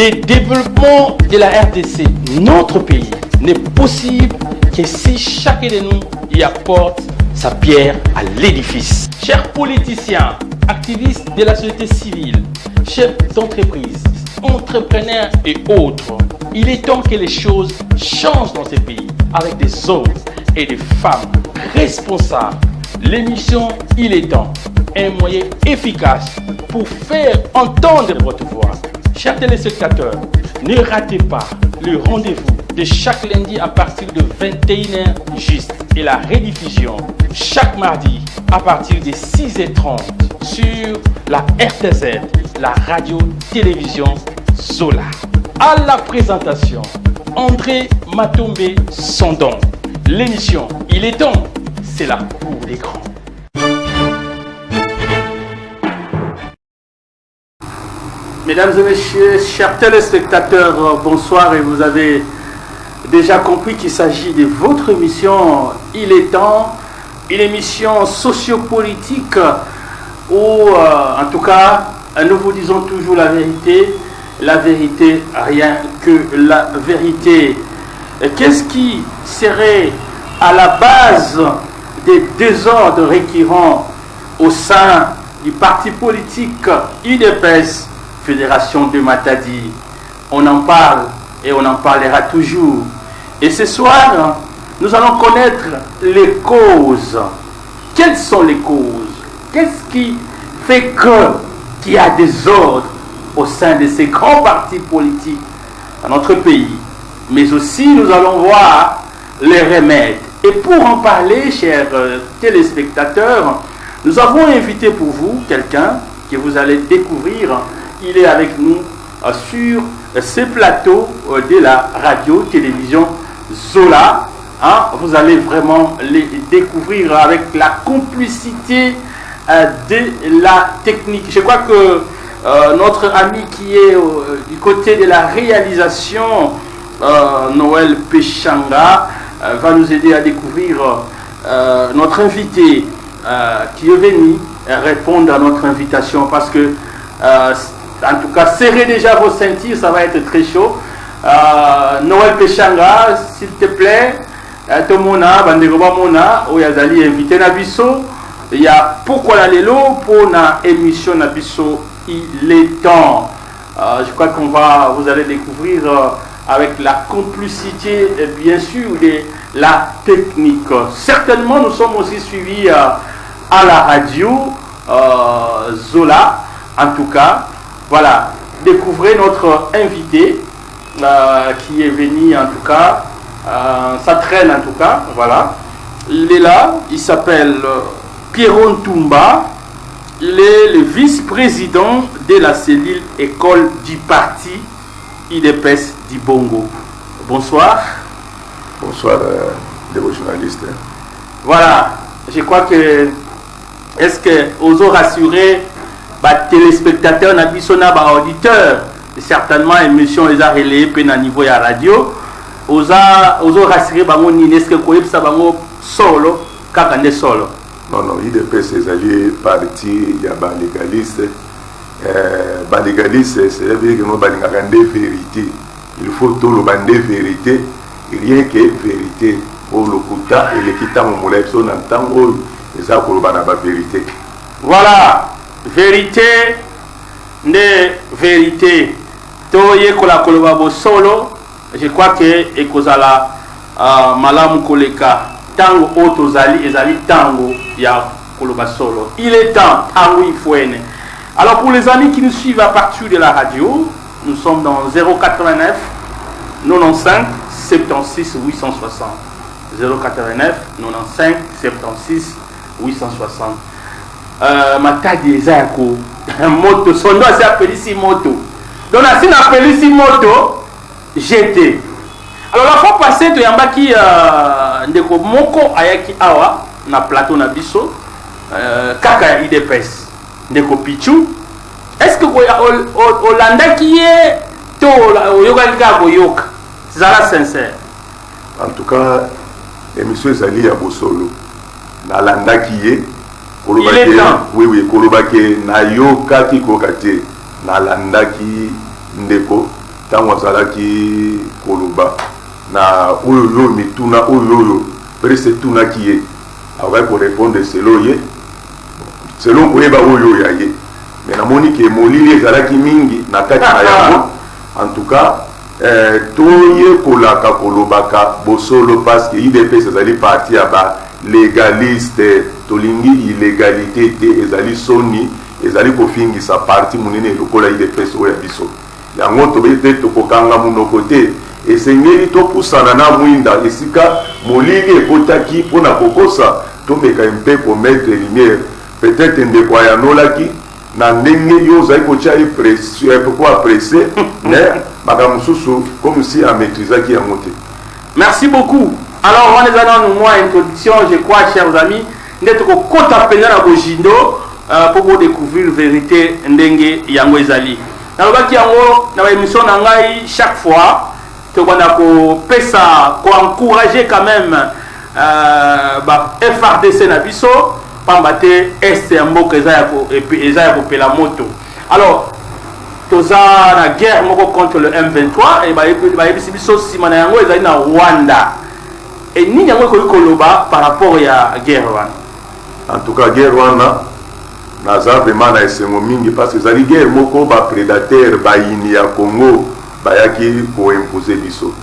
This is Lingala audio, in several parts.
Le développement de la RDC, notre pays, n'est possible que si chacun de nous y apporte sa pierre à l'édifice. Chers politiciens, activistes de la société civile, chefs d'entreprise, entrepreneurs et autres, il est temps que les choses changent dans ce pays avec des hommes et des femmes responsables. L'émission Il est temps, un moyen efficace pour faire entendre votre voix. Chers téléspectateurs, ne ratez pas le rendez-vous de chaque lundi à partir de 21h juste et la rediffusion chaque mardi à partir de 6h30 sur la RTZ, la radio-télévision Zola. À la présentation, André Matombe Sondon. L'émission Il est temps, c'est la cour des grands. Mesdames et messieurs, chers téléspectateurs, bonsoir, et vous avez déjà compris qu'il s'agit de votre émission Il est temps, une émission sociopolitique où, en tout cas, nous vous disons toujours la vérité, rien que la vérité. Qu'est-ce qui serait à la base des désordres récurrents au sein du parti politique UDPS Fédération de Matadi? On en parle et on en parlera toujours. Et ce soir, nous allons connaître les causes. Quelles sont les causes? Qu'est-ce qui fait qu'il y a des ordres au sein de ces grands partis politiques dans notre pays? Mais aussi, nous allons voir les remèdes. Et pour en parler, chers téléspectateurs, nous avons invité pour vous quelqu'un que vous allez découvrir. Il est avec nous sur ce plateau de la radio-télévision Zola. Vous allez vraiment les découvrir avec la complicité de la technique. Je crois que notre ami qui est du côté de la réalisation, Noël Péchanga, va nous aider à découvrir notre invité qui est venu répondre à notre invitation, parce que en tout cas, serrez déjà vos ceintures, ça va être très chaud. Noël Péchanga, s'il te plaît, Tomona, Bandegoba Mona, Oyazali, invité Nabiso. Il y a pourquoi la lelo pour la émission Nabiso, il est temps. Je crois vous allez découvrir avec la complicité, bien sûr, de la technique. Certainement, nous sommes aussi suivis à la radio Zola, en tout cas. Voilà, découvrez notre invité qui est venu, en tout cas, ça traîne en tout cas, voilà. Il est là, il s'appelle Pierron Toumba, il est le vice-président de la cellule école du parti IDPS d'Ibongo. Bonsoir. Bonsoir, les journalistes. Voilà, je crois que, est-ce que vous avez rassuré téléspectateurs, auditeurs, certainement émission les a relayées à niveau de la radio, vous avez rassuré est-ce que vous avez solo, kakande solo? Non, IDPS c'est allié parti, il y a des légalistes. Les légalistes, c'est-à-dire que nous avons des vérités. Il faut tout le bande vérité, rien que vérité. Pour le kouta et le kita moulay, son entend, et ça pour la vérité. Voilà. Vérité de vérité. Toye kola kolobabo solo. Je crois que ekozala malamu koleka tango otozali ezali tango ya koloba solo. Il est temps tango ifoene. Alors pour les amis qui nous suivent à partir de la radio, nous sommes dans 089 95 76 860. 089 95 76 860. Matadi ezako moto sondo asi appelé si moto, donc asi na appelé si moto GT. Alors la fois passée to yambaki ndeko moko ayaki awa na plateau na biso kaka ya IDPS ndeko Pichu. Est-ce que olandaki ye to oyokaki kaka koyoka? Zala sincère. En tout cas, l'émission ezali ya bosolo na landaki ye. Il est temps. Oui, Kolobake na yo kaki kokate na landaki ndeko ntango azalaki koloba na oyo mituna oyo presque tunaki ye akokaki korépondre selon ye selon koyeba oyo ya ye mais namoni ke molili ezalaki mingi na kati na yango en tout cas toyekolaka kolobaka bosolo parce que idps ezali parti ya balégaliste tolingi illégalité te ezali soni ezali kofingisa parti monene lokola idps oyo ya biso yango tobe te tokokanga monoko te esengeli topusana na mwinda esika molili ekotaki mpona kokosa tomeka mpe komettre lumière peut-être ndeko ayanolaki na ndenge yo ozali kotia pourquoi apprécier mais makambo mosusu comme si amaîtrisaki yango te. Merci beaucoup. Alors on est dans une introduction, je crois, chers amis, ndeko kokota pena na bojindo pour vous découvrir vérité ndenge yango ezali. Nalobaki yango na émission na ngai chaque fois to bana ko pesa ko encourager quand même FRDC na biso pambate est mboka eza ko pela moto. Alors toza na guerre moko contre le M23 et ba biso sima na yango ezali na Rwanda. Et ni yango ko koloba par rapport ya guerre wana. En tout cas guerre wana naza vraiment na esengo mingi parce que zali guerre moko ba prédateur ba ini ya Congo bayaki ko imposer biso.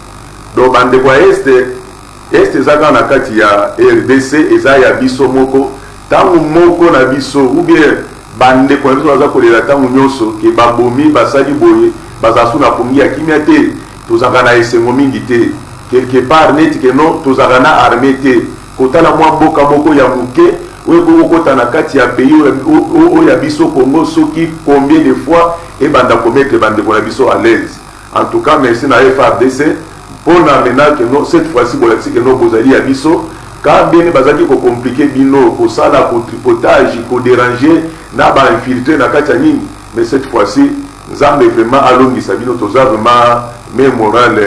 Donc bande kwa est ezaka na kati ya RDC eza ya biso moko tangu moko na biso ou bien bande kwa biso baza kolela tangu nyonso ke babomi basali boye bazasu na pongi ya kimia te tozaka na esengo mingi te quelque part net que non tozaka na armée te kotala mwa mboka moko ya muke oyo kokota na kati ya pays oyo ya biso Congo soki combien de fois et banda commettre bande kwa biso à l'aise. En tout cas merci na FRDC pour maintenant que non cette fois-ci pour que non bozali ya biso quand bien bazaki ko compliquer bino ko sala ko tripotage ko déranger na ba infiltrer na kati ya nini mais cette fois-ci nzambe vraiment alongisa bino toza vraiment mais moral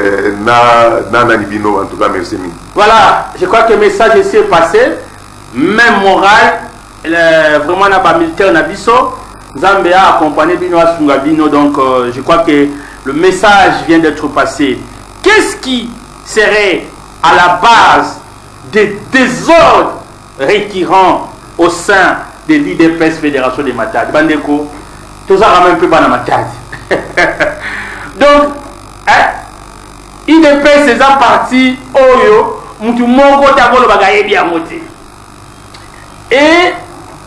na bino en tout cas merci. Voilà, je crois que le message ici est passé. Même moral vraiment na ba militaire na biso nzambe a accompagné bino asunga bino donc je crois que le message vient d'être passé. Qu'est-ce qui serait à la base des désordres récurrents au sein de l'IDPS Fédération des Matadi? Bandeko, tout ça ramène un peu dans Matadi. Donc, IDPS c'est un parti oyo, mutu moko tabolo bagaye bien moté. Et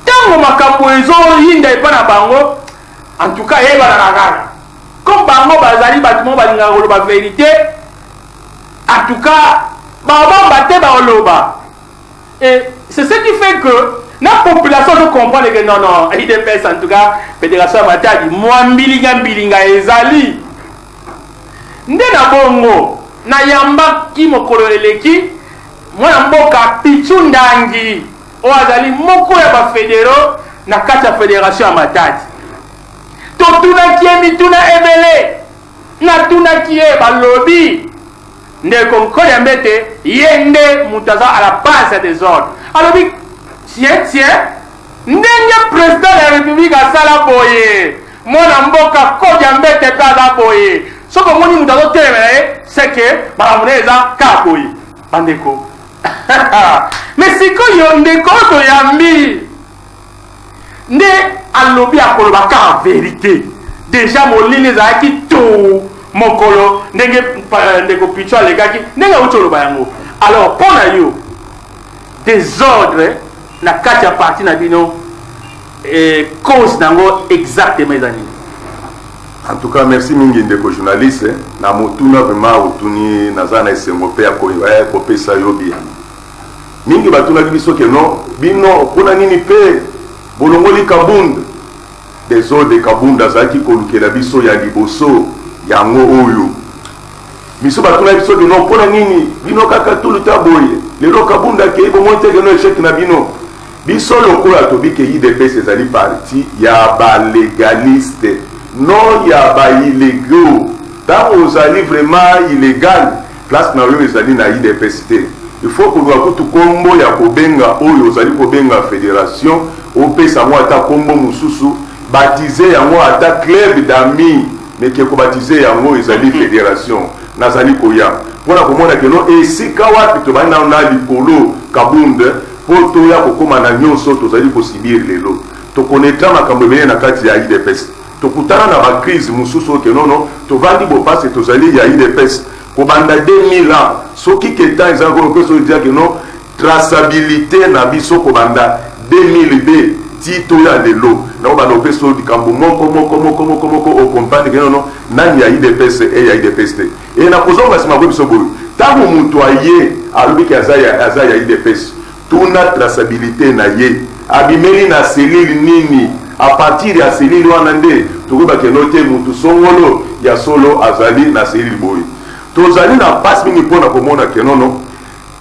tant que makambo ezo yinda epana bango, en tout cas yeba na ngara. Comme bango bazali batimo balinga koloba vérité, en tout cas baba baté ba. Et c'est ce qui fait que la population ne comprend que non IDPS en tout cas Fédération Matadi moi mbilinga ezali nde na bongo na yamba ki mokolo eleki mwana mboka pichundangi o azali moko ya ba fédéro na kati ya Fédération Matadi to tuna kiemi tuna ebele na tuna kie ba lobby nde konko ya mbete yende mutaza à la base des ordres alors tiens ndenge président de la République a sala boye mwana mboka koja mbete kaza boye soko moni mutazo telemele c'est que balamuneza ka boye bandeko mais siko yo ndeko to yambi nde alobi akoloba ka vérité déjà molini zaki tout mokolo ndeko picho alegaki ndenge utoloba yango alors pona yo désordre na kati ya parti na bino cause nango exactement ezani. En tout cas merci mingi ndeko journaliste na motuna vraiment otuni naza na esengo pe ya kopesa yo bien mingi batuna biso ke non bino pona nini pe bolongoli kabunda désordre kabunda zaki kolukela biso ya liboso yango oyo biso batuna biso ke non pona nini bino kaka tout le temps boye lelo kabunda ke bo monte ke no échec na bino biso lokola tobi ke IDPS ezali parti ya ba légaliste non ya ba illégaux tango ozali vraiment illégal place na yo ezali na IDPS te il faut que kutu kombo ya kobenga oyo ozali kobenga fédération opesa mo ata kombo mususu baptisé yango ata club d'amis mais qui est baptisé yango ezali fédération nazali koya pona komona que non esika wapi to bana na likolo kabunde pour to ya kokoma na nyonso tozali kosibir lelo to connaîtra makambo ebele na kati ya IDPS to kutana na ba crise mususu ke non to vandi bo passe tozali ya IDPS ko banda 2000 ans soki keta ezako ko so dire que non traçabilité na biso ko banda 2002 tito ya lelo na ba no peso di kambo moko o compagnie que non nani ya IDPS e ya IDPS e na kozonga sima ko biso boyo tango mutu aye alubi ki azaya IDPS tuna traçabilité na ye abimeli na selile nini a partir ya selile wana nde tokoba ke note mutu songolo ya solo azali na selile boyo tozali na passe mingi pona komona ke nono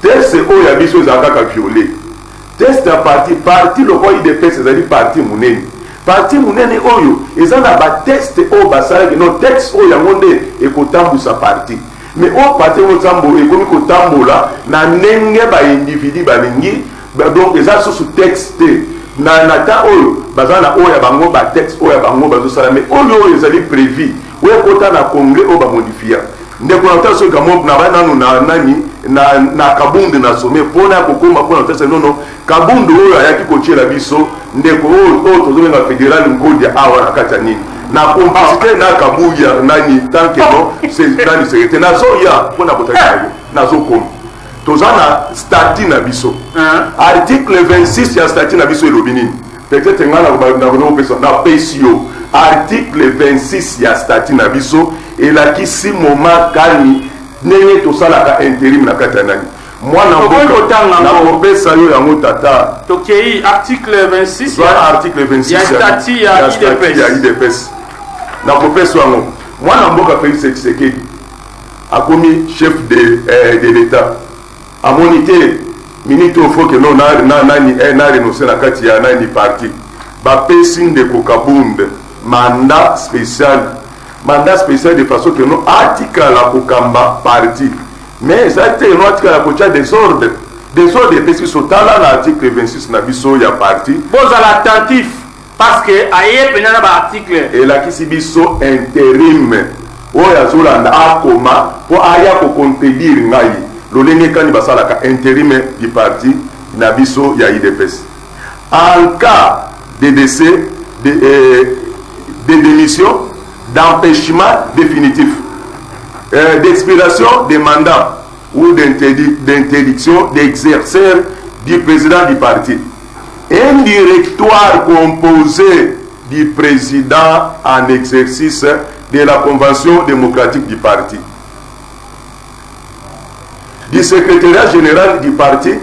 test oyo ya biso ezalaka kaka violé test ya parti loko IDPS ezali parti munene oyo eza na batest oyo basalaki no texte oyo yango nde ekotambusa parti mais oyo parti oyo ekomi kotambola na ndenge baindividu balingi donc eza susu texte na ta oyo baza na oyo ya bango batexte oyo ya bango bazosala mais oyo ezali prévu oyo ekota na congrès oyo bamodifia ndeko na ota soki kamo na bananu na nani na kabunde na sommet pona kokoma pona ota nono kabunde oyo ayaki kotiela biso ndeko oyo tozobenga fédéral ngodi awa na kati ya nini na complicité na kabuya nani tant que non c'est nani secrétaire nazo ya pona kotaka nazo komi tozana statut na biso article 26 ya statut na biso elobi nini peut-être ngana na PCO article 26 ya statut na biso elakisi moma kani ndenge tosalaka intérim na kati ya nani mwana mboka na kopesa yo yango tata tokei article 26 article 26 ya statut ya IDPS na kopesa yango mwana mboka Félix Tshisekedi akomi chef de l'État amoni te minute ofo ke no na renoncer na kati ya nani parti bapesi ndeko kabunde mandat spécial de façon que non atikala kokamba parti mais ça te no atikala kocha désordre parce que sotala na article 26 na biso ya parti bozala attentif parce que aye pena ba article elakisi biso intérim oyo azolanda akoma po aya kocontredire ngai lolenge kani basalaka intérim du parti na biso ya IDPS en cas de décès de démission d'empêchement définitif d'expiration des mandats ou d'interdiction d'exercer du président du parti un directoire composé du président en exercice de la convention démocratique du parti, du secrétariat général du parti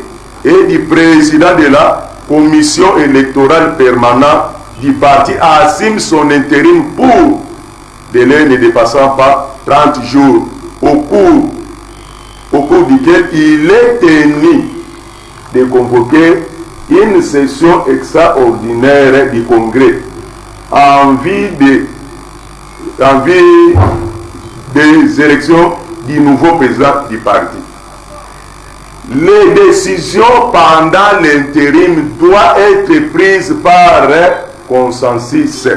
et du président de la commission électorale permanente du parti assume son intérim pour délai ne dépassant pas 30 jours au cours duquel il est tenu de convoquer une session extraordinaire du Congrès en vue des élections du nouveau président du parti. Les décisions pendant l'intérim doivent être prises par consensus.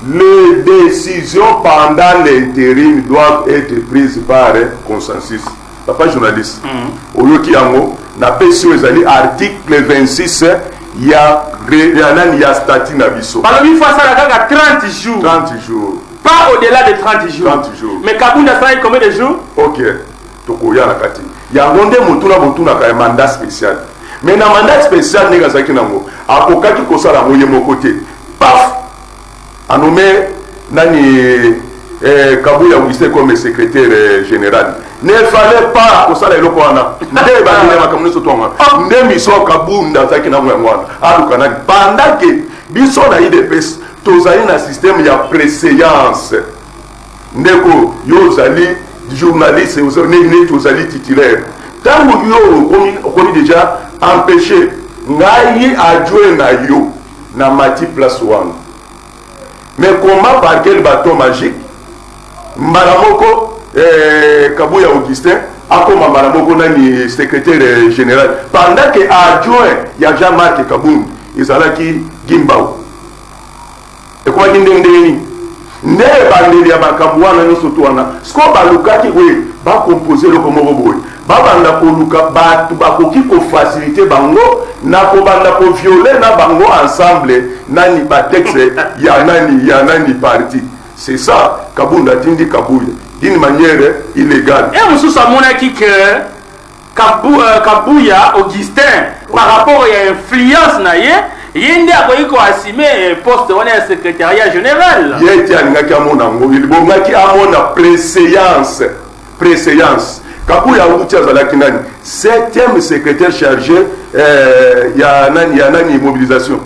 Les décisions pendant l'intérim doivent être prises par consensus. Papa journaliste, oyoki yango na PCO ezali article 26 ya statut na biso. Balobi face à la 30 jours. 30 jours. Pas au-delà de 30 jours. 30 jours. Mais Kabunda ça combien de jours? OK. Tokoya na kati. Yango nde mutuna ka mandat spécial. Mais na mandat spécial ndenge azaki nango akokaki kosala moye moko te. Paf. A nommé nani Kabuya Augustin comme secrétaire général. Ne fallait pas kosala eloko wana. Nde ba ndele makamune so tonga. Nde miso Kabunda azaki na mwana. Aluka na pendant que biso na IDPS tozali na système ya préséance. Ndeko yo zali journaliste tozali titulaire. Tant yo komi déjà empêché ngai adjoint na yo na mati place one. Mais comment par quel bâton magique Malamoko Kabuya Augustin akoma Malamoko nani secrétaire général pendant que adjoint ya Jean-Marc Kabund ezalaki Gimbao. Et comment ndenge ne ebandeli ya makambo wana nyonso to wana siko balukaki boye bakompose eloko moko boye babanda koluka bato bakoki kofacilite bango na kobanda koviole na bango ensemble nani batexte ya nani parti. C'est ça Kabunda tindi Kabuya d'une manière illégale. Et vous savez que Kabuya Augustin par rapport à l'influence yende akoki ko assumer poste wana ya secrétariat général. Yeti alingaki amonango ilibongaki amona préséance. Kabuya uti azalaki nani 7e secrétaire chargé ya nani mobilisation.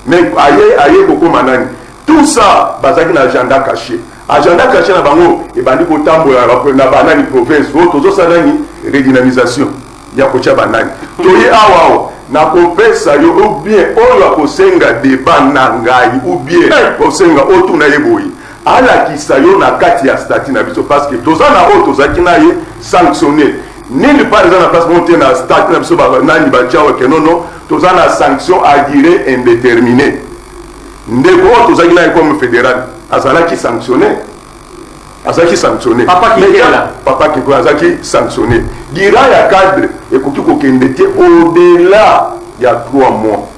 Mais aye kokoma nani tout ça bazaki na agenda caché. Agenda caché na bango ebandi kotambola na banani province tozo sanani redynamisation ya kocha banani. Toye awa na kopesa yo ou bien oyo akosenga débat na ngai ou bien kosenga otuna yeboyi ala kisayo na kati ya statut na biso parce que tozana o tozaki na ye sanctionner nini par exemple na place monter na statut na biso ba nani ba tiawo ke non tozana sanction à durée indéterminée ndeko o tozaki na comme fédéral azalaki sanctionner papa qui azaki sanctionné gira ya cadre ekoki kokende te au-delà ya 3 mois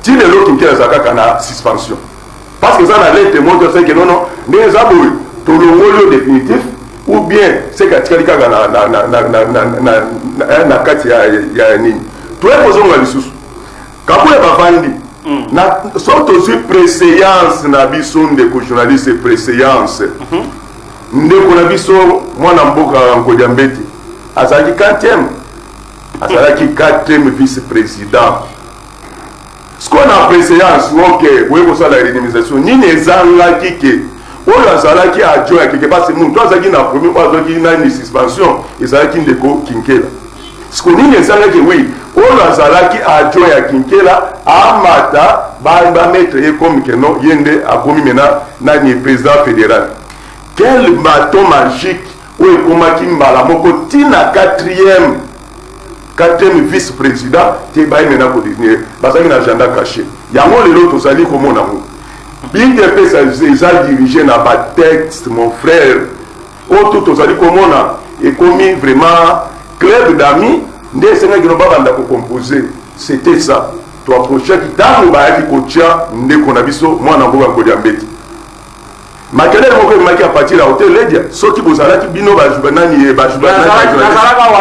ti lelo kinke azaka kana suspension parce que ça na lettre montre que non ndenge za boye tolongoli définitif ou bien c'est katikali kaka na kati ya nini toyekozonga lisusu kabuya bavandi na sorte de préséance na biso ndeko journaliste préséance ndeko na biso mwana mboka Nkodia Mbete azalaki 4e vice-président ce qu'on a préséance ok oui pour ça la redynamisation nini ezalaki ke oyo azalaki adjoint quelque part c'est mutu azalaki na premier azalaki na une suspension ezalaki ndeko Kinkela ce qu'on nini ezalaki oui oyo azalaki adjoint ya Kinkela amata ba mettre ye comme que non yende akomi mena nani président fédéral. Quel bâton magique où est komaki mbala moko tina 4e vice-président te baye mena ko devenir basaki na agenda caché yango lelo tozali komona ngo BDP ça dirigé na ba texte mon frère oto tozali komona et komi vraiment club d'amis nde senga gino babanda ko composer c'était ça to approcher ki tango bayaki kotia ndeko na biso mwana mboka Nkodia Mbete makelele moko emaki a partir ya hotel ledia soki bozalaki bino bajubanani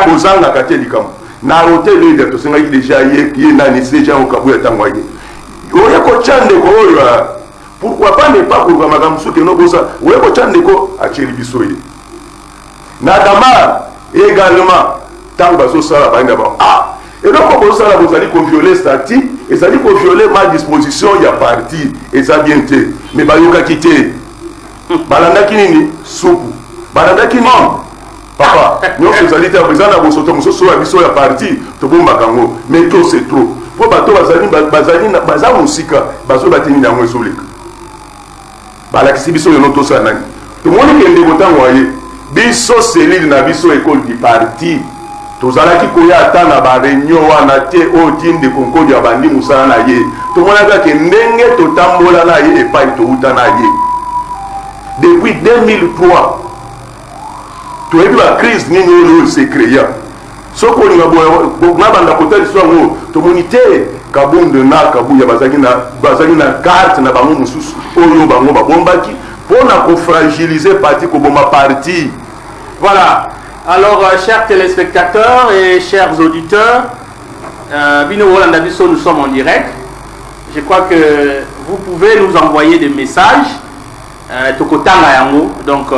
bozangaka te likambo na hotel ledia tosengaki deja ye nani deja okabuya ntango aye oye kotia ndeko oyo pourquoi pas ne pas koluka makambo soki no bosa oye kotia ndeko atieli biso ye na damar également ntango bazosala bayinda bao eloko bozosala bozali kovioler statut ezali kovioler ma disposition ya parti eza bien te mais bayokaki te balandaki nini supu balandaki nini papa nyonso ezali te eza na bosoto mosusu ya biso ya parti tobombaka yango mais to c'est trop po bato baza mosika bazo batini yango ezoleka balakisi biso yono tosala nani tomoni ke ndeko ntango aye biso selile na biso école du parti tozalaki koya ata na bareunion wana te oyo ti ndeko Nkodia abandi mosala na ye tomonaka ke ndenge totambola na ye epai touta na ye depuis 2003 toyebi bacrise nini oyo se créa soki olinga nabanda kotaliso yango tomoni te Kabunda na Kabuya bazalaki na carte na bango mosusu oyo bango babombaki mpona kofragiliser parti koboma parti. Voilà. Alors, chers téléspectateurs et chers auditeurs, Bino Rolanda Bisso, nous sommes en direct. Je crois que vous pouvez nous envoyer des messages. Tokotanga Yango, donc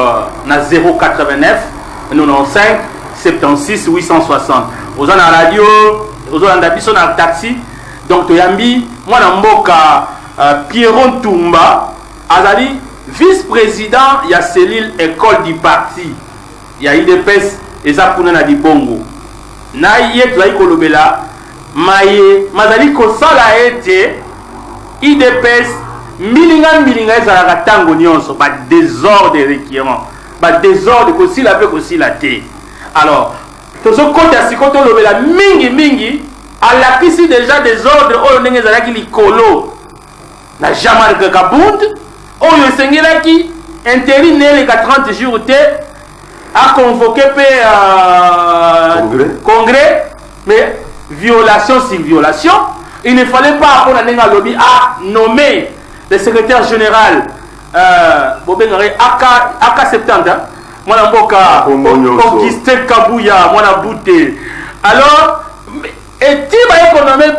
na 089 95 76 860. Aux en radio, aux en Bisso na taxi. Donc Toyambi, moi na mboka Pierron Tumba, Azali, vice-président, il y a cellule école du parti. Il y a IDPS et ça pour na di bongo. Na yé tlaï kolobela, maye, mazali kosala ete IDPS milinga ezalaka tango nyonso ba désordre récurrent, ba désordre kosi la pe kosi la te. Alors, tozo kota sikoto lobela mingi alakisi déjà désordre oyo ndenge ezalaki likolo na Jean-Marc Kabund Oyo Sengelaki, intérim les 30 jours, a convoqué congrès, mais violation sur violation. Il ne fallait pas pour la lobby à nommer le secrétaire général AK 70. Moi, Augustin Kabouya, moi, Bouté. Alors, et si vous avez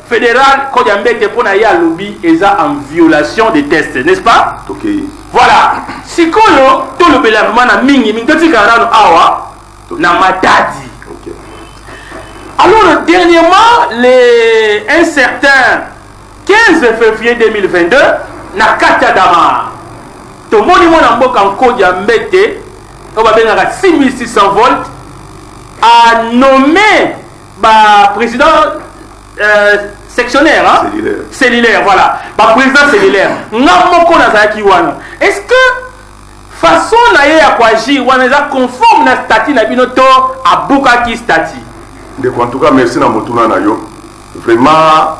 fédéral, quand il y a un lobby, ils sont en violation des tests, n'est-ce pas? Okay. Voilà. Si tout le bélavement na mingi, awa na matadi. Okay. Alors, dernièrement, un certain 15 février 2022, na Katadama, tout le monde a code ya mbete, on va bien 6600 volts, a nommé président sectionnaire, hein? Cellulaire, voilà. Président cellulaire. Est-ce que façon na quoi agir, on est conforme na statut na binoto à Bukaki statut? En tout cas, merci na motuna na yo. Vraiment,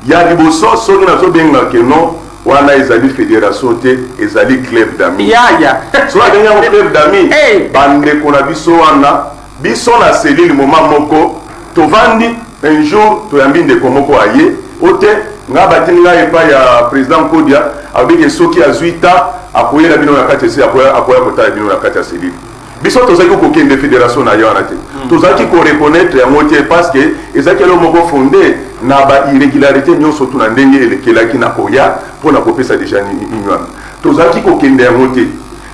il y a des bossos qui sont bien que non. On a ezali fédération te, ezali club d'amis. Ya. Soit dernier club d'amis. Bande qu'on a biso wana, biso na cellule moment moko, to vandi un jour to yambi de komoko aye, ote nga batini nga epa ya président Kodia, avec soki azuita, akoye la bino na kati se akoya kota bino na kati cellule. Biso to zaki ko kende fédération na yo anate. To zaki ko reconnaître ya moté parce que ezaki lo moko fondé na ba irrégularité nyonso to na ndenge elekelaki na koya pona kopesa déjà nywana. To zaki ko kende ya moté.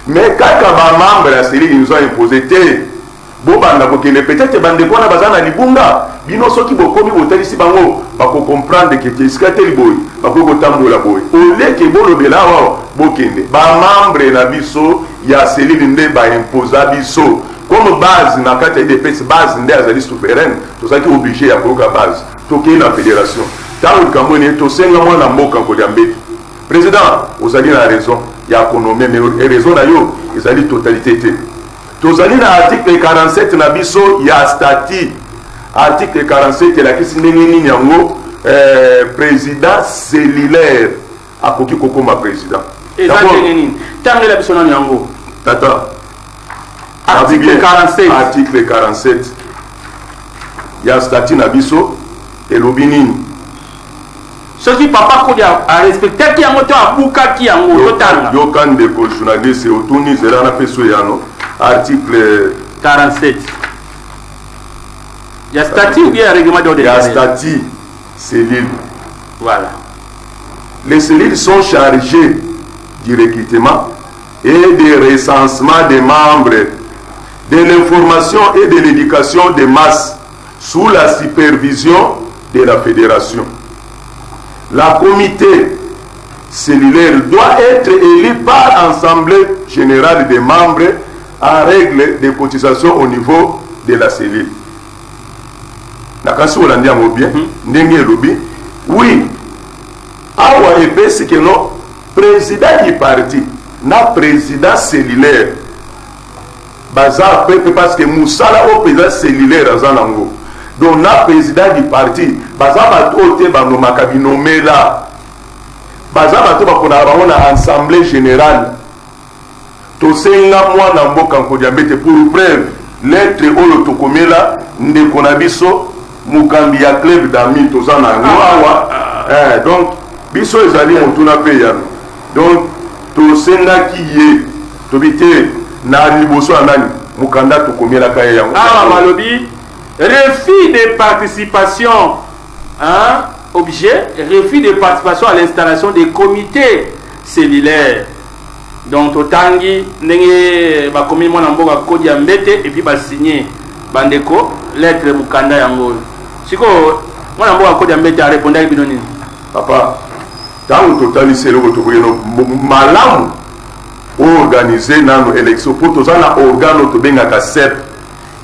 Mais kaka ba membre ya cellule ils ont imposé te bobanda kokende peut-être bande kona bazana libunga bino soki bokomi botalisi bango bako comprendre que tiskate liboy bako kotambola boy ole ke bolobela wa bokende ba membre na biso ya cellule nde ba imposa biso comme base na kati de pes base nde azali souveraine to saki obligé ya koka base to ke na fédération tango kamone to senga mwana mboka ko diambeki président ozali na raison ya konomé mais raison na yo ezali totalité te. Tozali na article 47 na biso ya statut. Article 47 la kisi nini nyango président cellulaire akoki kokoma président. Ezali nini? Tangi la biso na nyango. Tata. Article 47. Article 47. Ya statut na biso elobi nini? Ce qui papa ko dia a respecter ki yango to abuka ki yango totanga. Yo kan de ko journaliste otuni zela na peso yano. Article 47. Il y a statut ou bien un règlement d'ordre? Il y a statut cellule. Voilà. Les cellules sont chargées du recrutement et du recensement des membres, de l'information et de l'éducation des masses sous la supervision de la fédération. La comité cellulaire doit être élu par l'Assemblée générale des membres en règle de cotisation au niveau de la cellule. Nakasi Hollandi en bien, ndenge lobi, oui, awa epesi que non, président du parti, na président cellulaire, bazar pepe parce que Moussala au président cellulaire azanango. Donc na président du parti, bazar batote bano makabinome là, bazar batote bakona bango na assemblée générale. Tosenga mwana mboka nkodiambete pour preuve lettre oyo tokomela ndeko na biso mukambi ya club d'amis tozana ngwawa donc biso ezali mutuna pe ya donc tosenga kiye tobite na liboso anani mukanda tokomela kaya yango malobi refus de participation objet refus de participation à l'installation des comités cellulaires. Donc totangi ndenge bakomi mwana mboka kodi ya mbete et puis ba signer bandeko lettre mukanda yango. Siko mwana mboka kodi ya mbete a répondre bino nini? Papa, tango totali selo ko tokoyeno malamu organiser nano élection pour tozana organo to benga ka CEP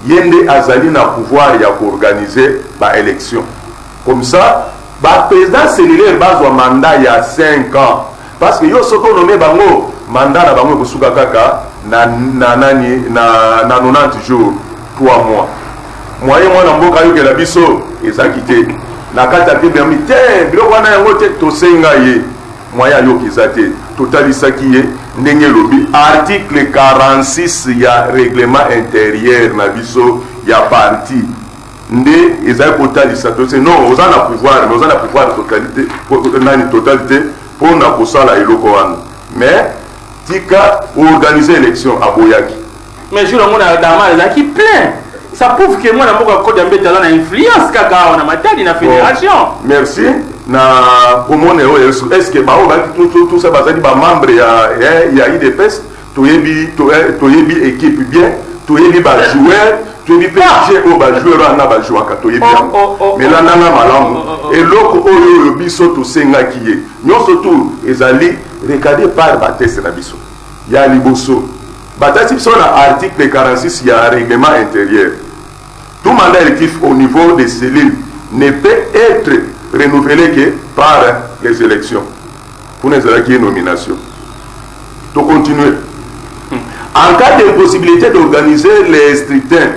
yende azali na pouvoir ya ko organiser ba élection. Comme ça, ba président cellulaire bazwa mandat ya 5 ans parce que yo soko nommé bango mandat na bango kosuka kaka na 90 jours 3 mois moyen mwana mboka yokela biso ezaki te na kati ya bible yami te biloko wana yango te tosenga ye moyen yoki eza te totalisaki ye ndenge lobi article 46 ya règlement intérieur na biso ya parti nde ezali kotalisa to se non oza na pouvoir mais oza na pouvoir totalité nani totalité mpona kosala eloko wana mais tika organiser élection aboyaki mais jour yango na dama ezalaki plein ça prouve que moi na mboka code ya mbete aza na influence kaka awa na matadi na fédération merci na komone oyo est-ce que bao tout ça bazali ba membre ya IDPS toyebi équipe bien toyebi ba joueur toyebi PSG o ba joueur na ba joueur ka toyebi mais là nana malamu eloko oyo biso to sengaki ye nyonso tout ezali recadré par ba test na biso ya liboso batati biso na article 46 ya règlement intérieur tout mandat électif au niveau des cellules ne peut être renouvelé que par les élections. Pour nous, c'est une nomination. To continuer. En cas d'impossibilité d'organiser les scrutins,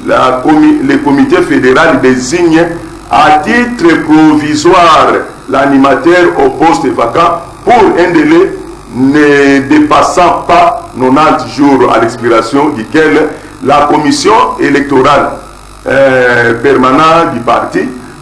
le comité fédéral désigne à titre provisoire l'animateur au poste vacant pour un délai ne dépassant pas 90 jours à l'expiration duquel la commission électorale permanente du parti,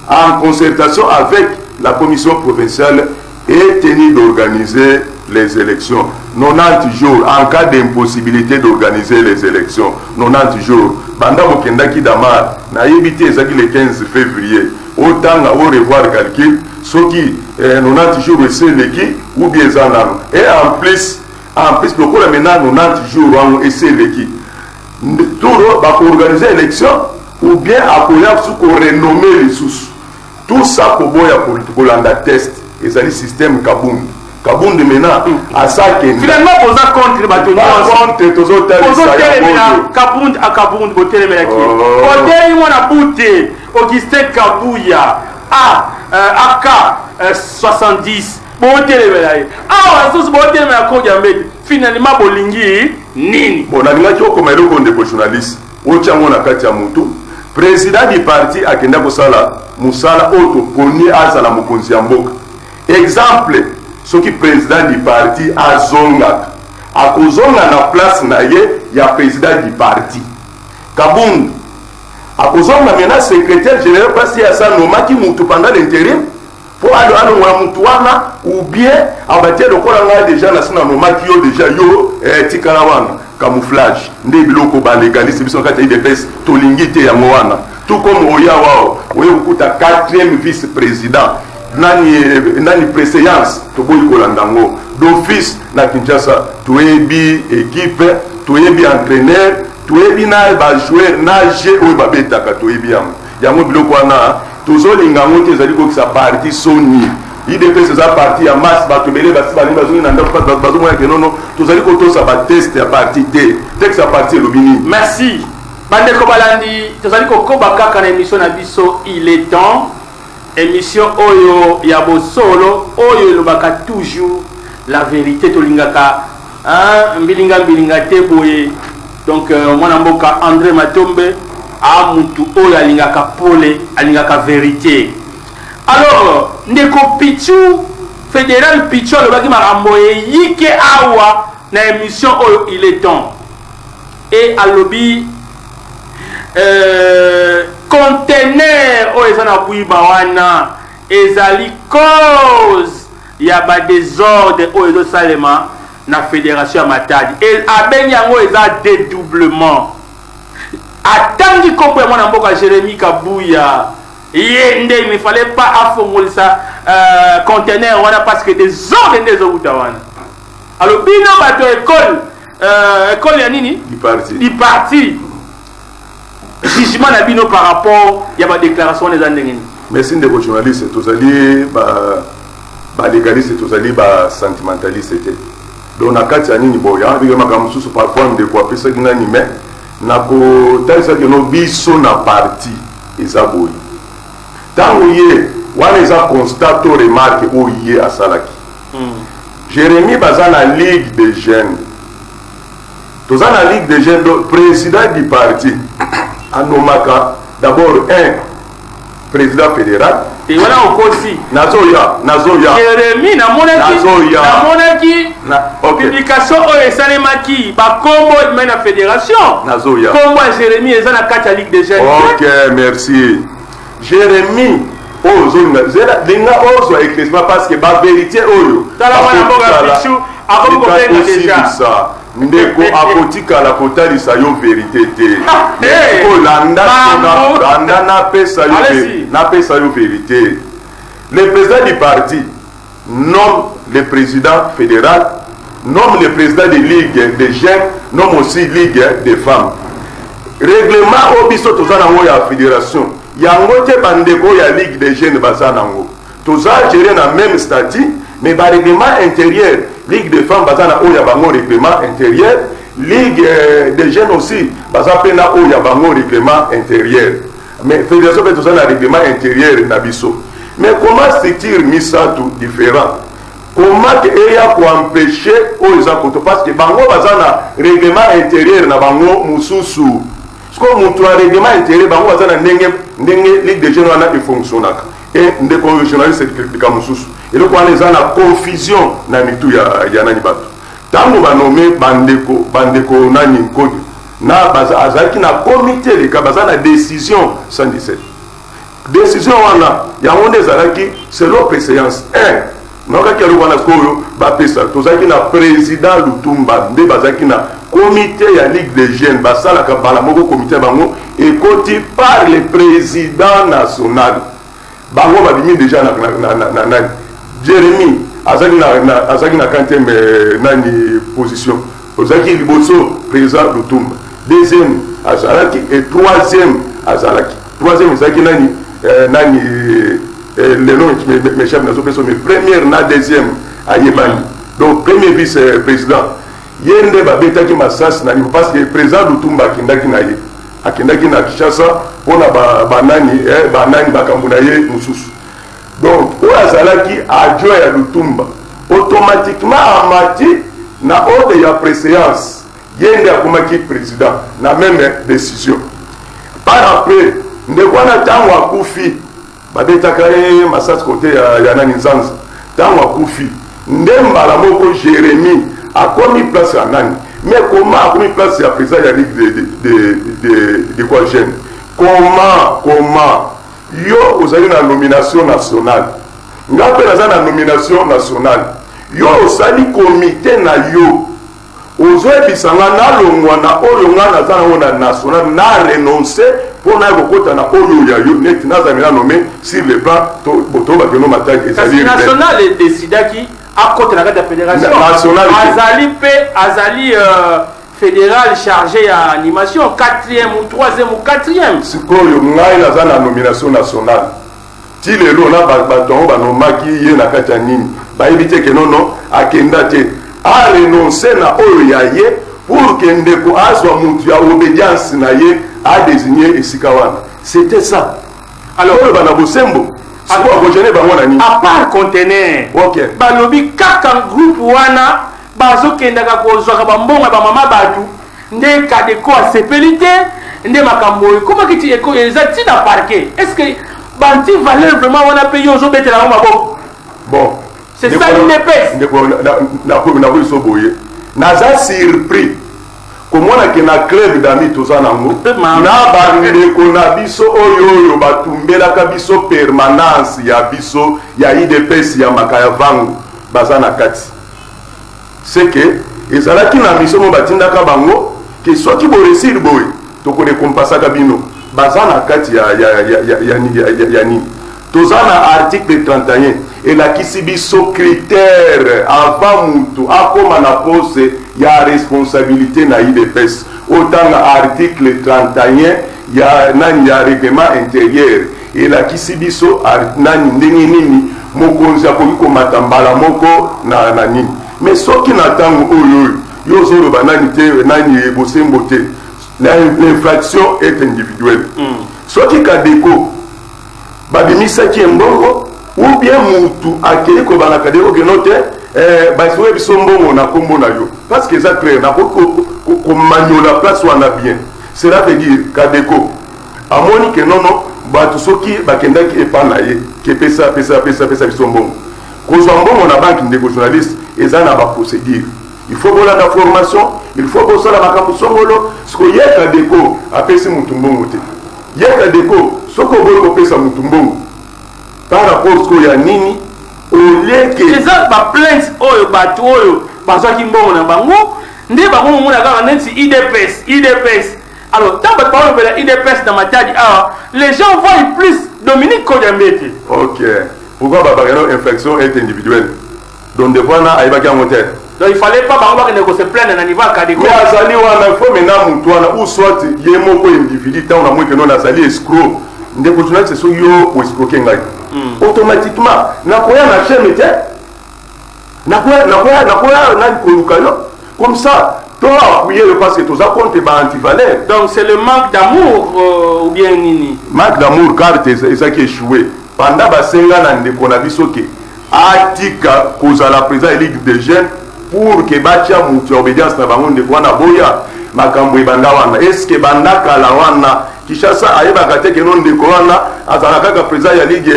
en concertation avec la commission provinciale, est tenue d'organiser les élections. 90 jours, en cas d'impossibilité d'organiser les élections. 90 jours. Banda Bokendaki Damar, na évité le 15 février. Autant à revoir calcul, ce qui 90 jours c'est l'équipe ou bien Zanam. Et en plus, le coup maintenant 90 jours, et c'est l'équipe. Tout va organiser l'élection ou bien appuyer sur qu'on renomme les sous. Tout ça pour boya test et ça le système Kabound. Kabound maintenant à ça que finalement posa contre batoni contre tous autres Kabound à Kabound botelé melaki botelé mona bouté Augustin Kabouya AK 70 botelé melaki sous botelé melaki yambedi finalement bolingi nini bon na ki okoma eloko ndeko journaliste ochango na kati ya mutu président du parti akenda kosala musala oto poni azala mokonzi ya mboka exemple soki président du parti azonga akozonga na place na ye ya président du parti Kabound akozonga mena secrétaire général parce ya sa nomaki mutu pendant l'intérim pour alonga mutu wana ou bien abatie lokola nga déjà na sina nomaki yo déjà yo tikala wana camouflage nde biloko ba légaliste biso kati IDPS tolingi te yango wana tout comme oya wao oya kuta 4e vice-président nani préséance toboyi kolandango d'office na Kinshasa toyebi équipe toyebi entraîneur toyebi na ba joueur na jeu oyo babetaka toyebi yango biloko wana tozolinga ngo te ezali kokisa parti soni IDPS eza parti ya masse bato bele basi bali bazongi na ndako bazomona ke nono tozali kotosa ba test ya parti te texte ya parti lobini. Merci bandeko balandi tozali kokoba kaka na émission na biso il est temps émission oyo ya bosolo oyo elobaka toujours la vérité tolingaka mbilinga te boye donc mwana mboka André Matombe a mutu oyo alingaka pole alingaka vérité. Alors ndeko Pichu fédéral Pichu alobaki makambo yike awa na émission oyo il est temps et alobi conteneur oyo eza na bwiba wana ezali cause ya ba désordre oyo ezosalema na fédération ya Matadi et abengi yango eza dédoublement atangi kombo ya mwana mboka Jérémy Kabouya yende il ne fallait pas afongolisa conteneur wana parce que des ordres nde ezouta wana alors bino bato école ya nini du parti jugement na bino par rapport ya ba déclaration des andengeni. Merci ndeko journaliste tozali ba légaliste tozali ba sentimentaliste te donc na kati ya nini boya bika makambo susu parfois ndeko apesa ngani mais na ko talisa que no biso na parti ezaboyi tango ye wana eza constat to remarque oye asalaki Jérémy baza na ligue des jeunes toza na ligue des jeunes donc président du parti anomaka d'abord un président fédéral Et voilà encore aussi. Nazoya. Jérémie, publication et Salemaki, Bakombo, mais la fédération. Nazoya. Comment Jérémie est dans la Ligue des jeunes. Ok, merci. Jérémie, Ozo éclaircissement parce que la vérité, ndeko akotika la kotalisa yo vérité te landa na pesa yo vérité. Le président du parti nomme le président fédéral, nomme le président de ligue des jeunes, nomme aussi ligue des femmes. Règlement obiso tozana ngo ya fédération yango te bandeko ya ligue des jeunes bazana ngo toza gérer na même statut mais ba règlement intérieur ligue des femmes bazana oya bango règlement intérieur, ligue des jeunes aussi baza pena oya bango règlement intérieur, mais fédération peut tozana règlement intérieur na biso. Mais comment structure misa tout différent, comment que eya ko empêcher oza koto parce que bango bazana règlement intérieur na bango mususu ko mutu a règlement intérieur bango bazana ndenge ligue des jeunes wana fonctionnaka et ndeko journaliste expliquer mususu et donc on est dans la confusion na mitu ya nani bato tango banome bandeko nani nkodi na baza azaki na comité de kabaza na décision 117 décision wana ya onde zalaki selon préséance 1 noka kero wana koyo ba pesa tozaki na président Lutumba nde bazaki na comité ya ligue des jeunes basala ka bala moko comité bango et côté par le président national bango babimi déjà na nani Jérémie azaki na quatrième nani position ozaki liboso président Lutumba deuxième azalaki et troisième ezaki nani le nom mes chefs nazo peso mais première na deuxième ayebani donc premier vice président yende babetaki masasi nani parce que président Lutumba akendaki na Kinshasa pona banani bakambu na ye mususu. Donc, où azalaki adjoint ya Lutumba automatiquement amati na ordre ya préséance yende akomaki président na même décision. Par après ndeko na tango akufi babetaka masasi côté ya nani Nzanza tango akufi ndembala moko Jérémie akomi place ya nani mais comment akomi place ya président ya ligue de quoi jeune comment yo ozali na nomination nationale ngape naza na nomination nationale yo osali comité na yo ozoyebisanga nalongwa na oyo nga naza nango na national na renonce mpo na kokota na oyo ya yo neti nazali na nommé sur le plan tobakeno mataki ezali national edecidaki akota na kati ya fédération azali fédéral chargé à animation 4e ou 3e ou 4e. Sikoyo ngai naza na nomination nationale. Ti lelo na baton banomaki ye na kati ya nini. Bayebi te ke nono akenda te a renoncer na oyo ya ye pour que ndeko azwa mutu ya obédience na ye a désigner esika wana. C'était ça. Alors oyo bana bosembo siko akojene bango na nini. À part conteneur. OK. Balobi kaka groupe wana bazokendaka kozwaka bambonga bamama batu nde kadeko asepeli te nde makambo oyo komaki ti eza ntina parquet. Est-ce que banti valeur vraiment wana pe yo ozobetela ngo maboko? Bon, c'est ça l'INPS. nakoyi so boye naza surpris komona ke na club d'amis toza nango na bandeko na biso oyo batumbelaka biso permanence ya biso ya IDPS ya Makaya Vangu baza na kati. C'est que ezalaki na mission mo batindaka bango ke soki bo réussir boy to ko récompensaka bino baza na kati ya nini toza na article 31 et la kisibiso critère avant mutu akoma na poste ya responsabilité na IDPS autant na article 31 ya nani ya règlement intérieur et la kisibiso nani ndenge nini mokonzi akoki komata mbala moko na nini. Mais ce qui n'attend yo zolo banani te nani bosembo te l'infraction est individuelle. Ce qui kadeko babimisa ki mbongo ou bien mutu akeli ko bana kadeko ke note basowe bisombongo na kombo na yo parce que ça clair na ko manyo la place wana bien. Cela veut dire kadeko amoni que non bato soki bakendaki epa na ye ke pesa biso mbongo kozwa mbongo na banque ndeko journaliste eza na baprocédure il faut bolanda formation il faut bosala makambo songolo siko yeka deko apesi mutu mbongo te yeka deko soko boyi kopesa mutu mbongo par rapport siko ya nini oleke eza baplainte oyo bato oyo bazwaki mbongo na bango nde bango momona kaka neti idps alors tant bato baolobela idps na matadi awa les gens voient plus Dominique Kodiambete. Ok. Pourquoi une infraction est individuelle? Donc de fois na ayibaki yango te. Donc il fallait pas se plaindre à niveau académique. Mais azali wana faut maintenant mutuana ou soit ye moko individu tant na moike non azali escroc. Ndeko journaliste so yo ou escroquer ngai. Automatiquement na koya na chaîne te. Na koya na koluka yo. Comme ça, toi appuyer le parce que tous a compte ba antivaleur. Donc c'est le manque d'amour ou bien nini? Manque d'amour car c'est ça qui échoué. Pendant basenga na ndeko na biso ke atika kozala président Ligue des jeunes pour que batia mutu obédience na bango ndeko wana boya makambo ebanda wana est-ce que banda kala wana Kishasa ayebaka te ke non ndeko wana azala kaka président ya Ligue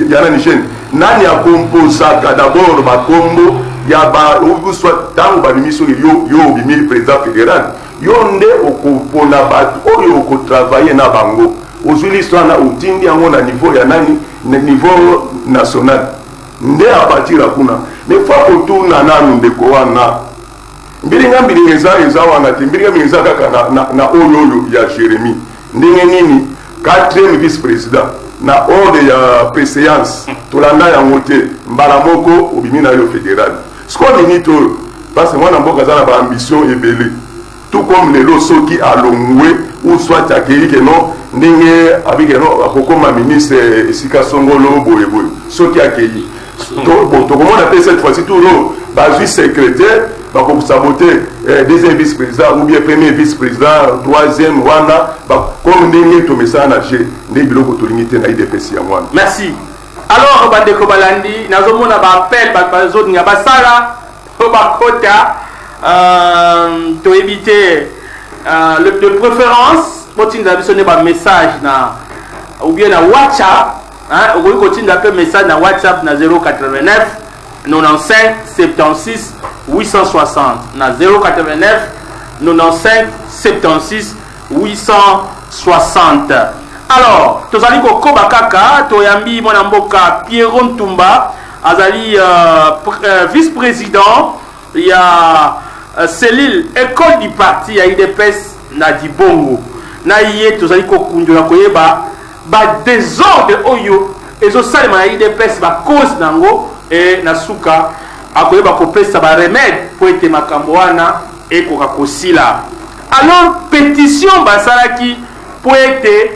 ya nani jeune nani akomposaka d'abord bakombo ya ba soit tango babimiso yo obimi président fédéral yo nde okopona bato oyo okotravailler na bango aujourd'hui l'histoire na utindi yango na niveau ya nani na niveau national nde a partir ya kuna mais fois kotuna nanu ndeko wana mbilinga eza wana te mbilinga eza kaka na oyo ya Jérémy ndenge nini 4e vice-président na ordre ya préséance tolanda yango te mbala moko obimi na yo fédéral siko nini to parce que mwana mboka aza na baambition ebele tout comme lelo soki alongwe ou soit akei ke non ndenge abike no akokoma ministre esika songolo boye soki akei tokomona pe cette fois-ci tout lo bazwi secrétaire bakosaboter deuxième vice-président ou bien premier vice-président troisième wana comme ndenge tomesana na je nde biloko tolingi te na IDPS ya mwana. Merci. Alors bandeko balandi nazomona ba appel bazo nga basala po bakota to éviter de préférence potinda biso ne ba message na ou bien na WhatsApp hein ou potinda pe message na WhatsApp na 089 95 76 860 na 089 95 76 860. Alors tozali kokoba kaka toyambi mwana mboka Pierrot Ntumba azali vice-président ya cellule école du parti ya IDPS na Dibongo na ye tozali kokunjola koyeba ba désordre oyo ezosalema na IDPS ba cause nango e na suka akoyeba kopesa ba remède po ete makambo wana ekoka kosila. Alors pétition basalaki po ete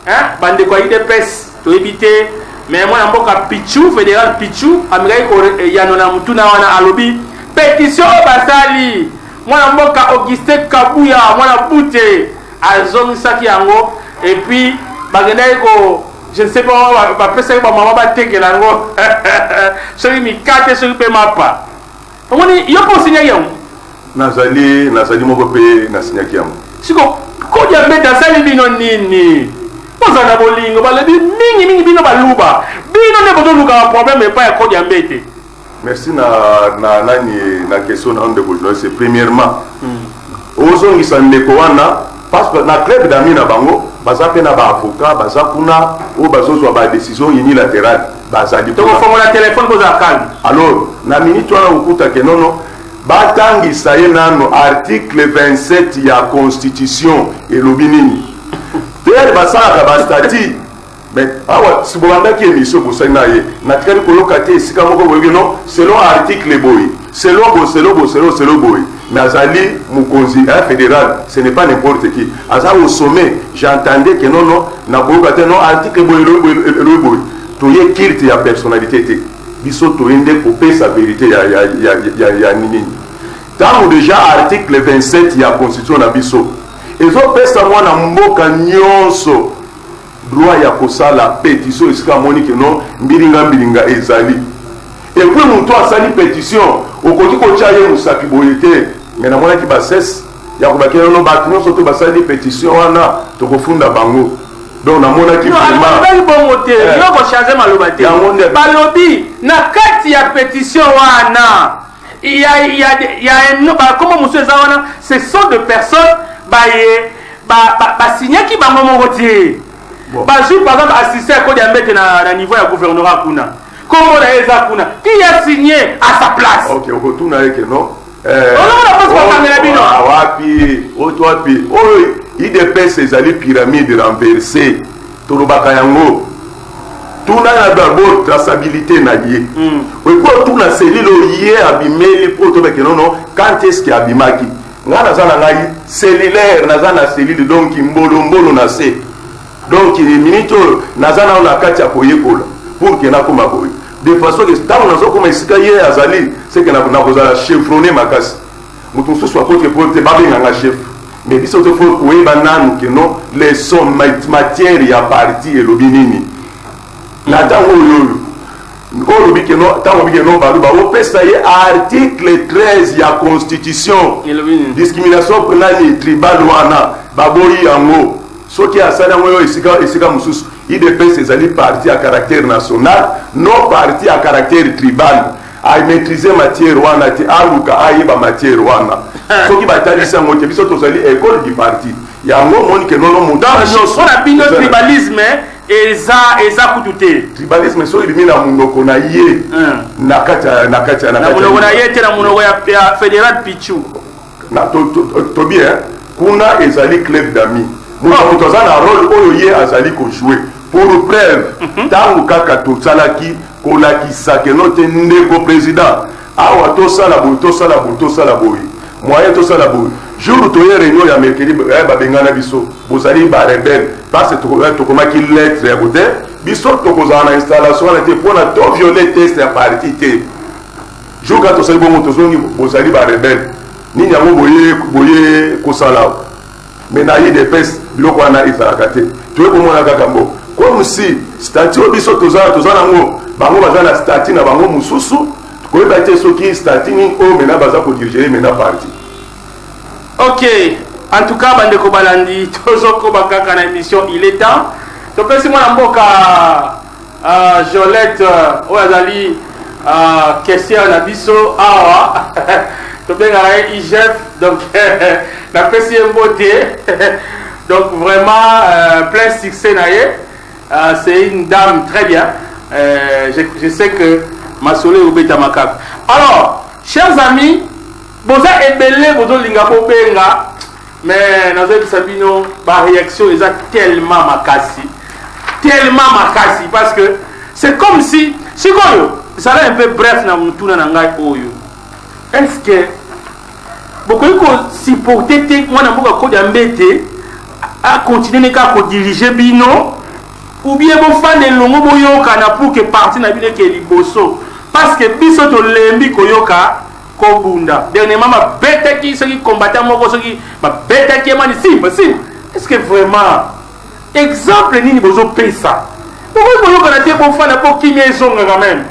hein bande kwa IDPS to éviter mais moi mboka Pichu fédéral Pichu amirai ko yanona mutuna wana alobi pétition basali moi mboka Augustin Kabuya moi Bute azongisaki yango et puis bagendai ko je ne sais pas ba pesa ba mama ba tekela ngo sori mi kate sori pe mapa omoni yo po signer yango nazali moko pe na signer yango siko ko dia beta sali bino nini ozana bolingo balebi mingi bino baluba bino ne bozo luka problème pas ya Kodiambete. Merci na question na onde bojo c'est premièrement ozongisa ndeko wana parce que na club d'amis na bango baza pe na ba avocat baza kuna o bazozwa ba décision unilatérale bazali to ko fongola téléphone ko za calme. Alors na minute wana ukuta ke nono batangisa ye nano article 27 ya constitution elobi nini Pierre basala ba statut mais awa sibobandaki émission bosai na ye natikali koloka te esika moko boye non selon article boye selon boye mais azali mukonzi fédéral ce n'est pas n'importe qui aza au sommet j'entendais que non na boyoka te non article boye toye kilte ya personnalité te biso toyende kopesa vérité ya nini tango déjà article 27 ya constitution na biso ezopesa mwana mboka nyonso droit ya kosala pétition esika moni ke non mbilinga ezali et puis mutu asali pétition okoki kotia ye mosapi boye te mais namonaki basese ya kobaki no bato nyonso to basali pétition wana tokofunda bango donc namonaki vraiment bon moté yo ko changer maloba te balobi na kati ya pétition wana il y a un comment monsieur zawana ce sont de personnes signé qui bango moko te bazwi par exemple assister à code ya mbete na niveau ya gouvernorat kuna comment na eza kuna qui a signé à sa place. OK okotuna yeke non wapi oyo IDPS ezali pyramide renversée tolobaka yango tuna na d'abord traçabilité na ye eko tuna selilo ye abimeli po tobeke nono quand est-ce qu'il abimaki nga naza na ngai cellulaire naza na cellule donc mbolo na se donc minute oyo naza na kati ya koyekola pour ke nakoma boye de façon que ntango nazokoma esika ye azali seke nakozala chevronné makasi moto mosusu akoke po te babenganga chef mais biso tofo koyeba nanu ke non les sont matière ya parti elobi nini na ntango oyo olobi ke non ntango obi ke non baluba opesa ye article 13 ya constitution discrimination pénale tribal wana baboyi yango soki asali yango oyo esika mosusu IDPS ezali parti à caractère national non parti à caractère tribal a maîtriser matière wana te aluka ayeba matière wana soki batalisa yango te biso tozali école du parti yango moni ke nono mona bino tribalisme eza kutu te tribalisme so elimi na monoko na ye na kati na monoko na ye te na monoko ya fédéral pichu to bien kuna ezali club d'amis moto aza na rôle oyo ye azali kojouer pour preuve ntango kaka tosalaki kolakisa ke no te ndeko président awa tosala boye moyen tosala boye jour toye réunion ya mercredi babengana biso bozali barebele parce tokomaki lettre ya kote biso tokozala na installation wana te mpona to viole test ya parti te jour kaka tosali bongo tozongi bozali barebele nini yango boye kosala mais na IDPS biloko wana ezalaka te toye komona kaka mbo comme si statut oyo biso toza nango bango baza na statut na bango mosusu koyeba te soki statut nini oyo mena baza kodirigere mena parti. Ok, en tout cas bandeko balandi tozokoba kaka na émission il est temps topesi mwana mboka Jolette oyo azali question na biso awa tobengaka ye IGF donc napesi ye mbote donc vraiment plein succès na ye c'est une dame très bien je sais que Masole obeta makaka. Alors chers amis boza ebele bozo linga po benga mais nazo sabino ba réaction eza tellement makasi parce que c'est comme si sikoyo ça là un peu bref na mutuna na ngai oyo est-ce que beaucoup ko supporter te mwana mboka ko ya mbete a continuer ka ko diriger bino ou bien bon fan de longo boyoka na pour que parti na bino ke liboso parce que biso to lembi koyoka ko bunda dernièrement ma bête qui ceux qui combattent moko ceux qui ma bête qui mani si est-ce que vraiment exemple nini bozo pesa pourquoi boyoka na te bon fan na pour qui maison quand même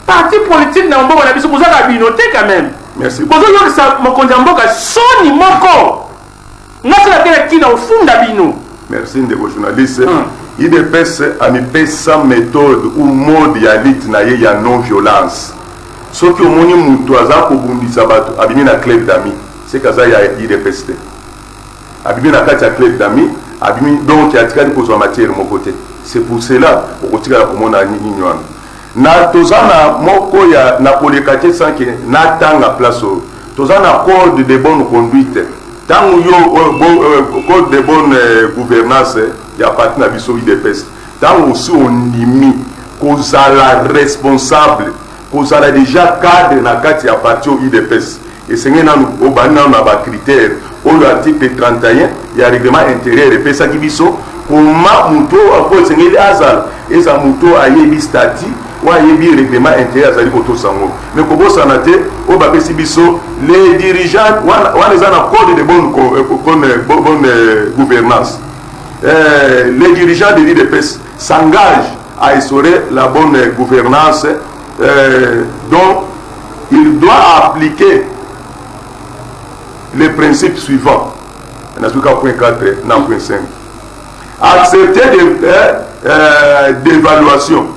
parti politique na mboka na biso boza ka binoté quand même. Merci. Bozo yoka sa mokonzi mboka soni moko ngasa la tele kina ofunda bino. Merci ndeko journaliste. IDPS a mis pesa méthode ou mode ya lutte na ye ya non violence. Soki omoni mutu aza kobundisa bato abimi na club d'amis c'est kaza ya IDPS te. Abimi na kati ya club d'amis abimi donc ya tikali kozwa matière mon côté. C'est pour cela okotika komona nini wana. Na tozana moko ya na kolekate sans que na tanga place tozana code de bonne conduite tango yo code de bonne gouvernance ya parti na biso IDPS tango aussi on limi kozala responsable kozala déjà cadre na kati ya parti IDPS et c'est na obana na ba critères au article 31 ya règlement intérieur et pesa kibiso comment muto apo sengeli azala eza muto ayebi statut wa yebi règlement intérieur azali koto sango mais kobosa na te o ba pesi biso les dirigeants wana za na code de bonne gouvernance les dirigeants de l'IDPS s'engagent à instaurer la bonne gouvernance dont il doit appliquer les principes suivants. Point 4, point 5. accepter d'évaluation,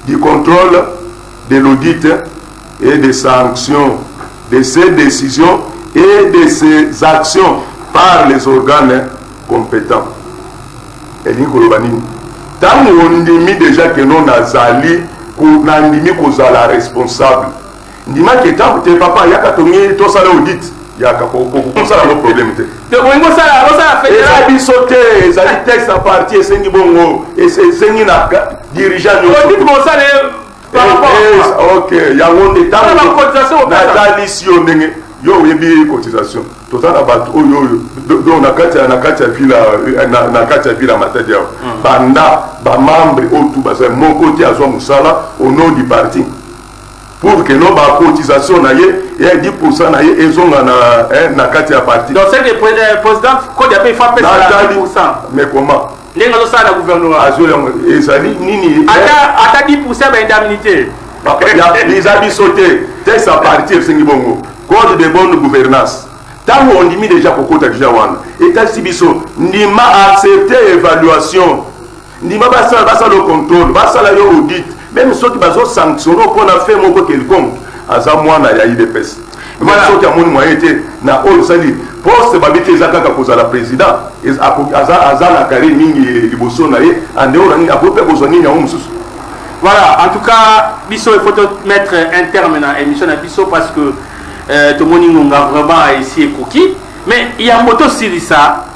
du contrôle, de l'audit et des sanctions de ces décisions et de ces actions par les organes compétents. Et tant on dit déjà que nous nazali nandimi kozala responsable ndima ke tant te papa yaka tongi to sala audit yaka ko sala no problème te de bongo sala fédéral bisoté ezali texte à partir esengi bongo esengi na dirigeant audit mo sala par rapport ok yango nde tant la cotisation au natalisio ndenge yo yebi cotisation tozana bato oyo do na kati ya vila matadi yao banda bamembre oyo tu bazali moko te azwa mosala au nom du parti pour que no bacotisation na ye ya 10% na ye ezonga na kati ya parti. Donc c'est le président kodi ape fa pesa 10%. Mais comment ndenge azosala na gouvernement ezali nini ata 10% baindemnité les habits sautés texte à partir esengi bongo code de bonne gouvernance tant on dit déjà kokota déjà wana et si biso ndima accepter évaluation ndima basala le contrôle basala yo audit même ceux qui bazo sanctionner pour na fait moko quelconque aza mwana ya IDPS voilà ceux qui a mon moyen été na all sali poste babité ezaka kozala président aza na carré mingi liboso na ye ande on a popé besoin ni ya mususu. Voilà, en tout cas, Bisso, il faut mettre un terme dans l'émission de Bisso parce que tout le monde a vraiment ici cookie. Mais il y a un moto sur ça.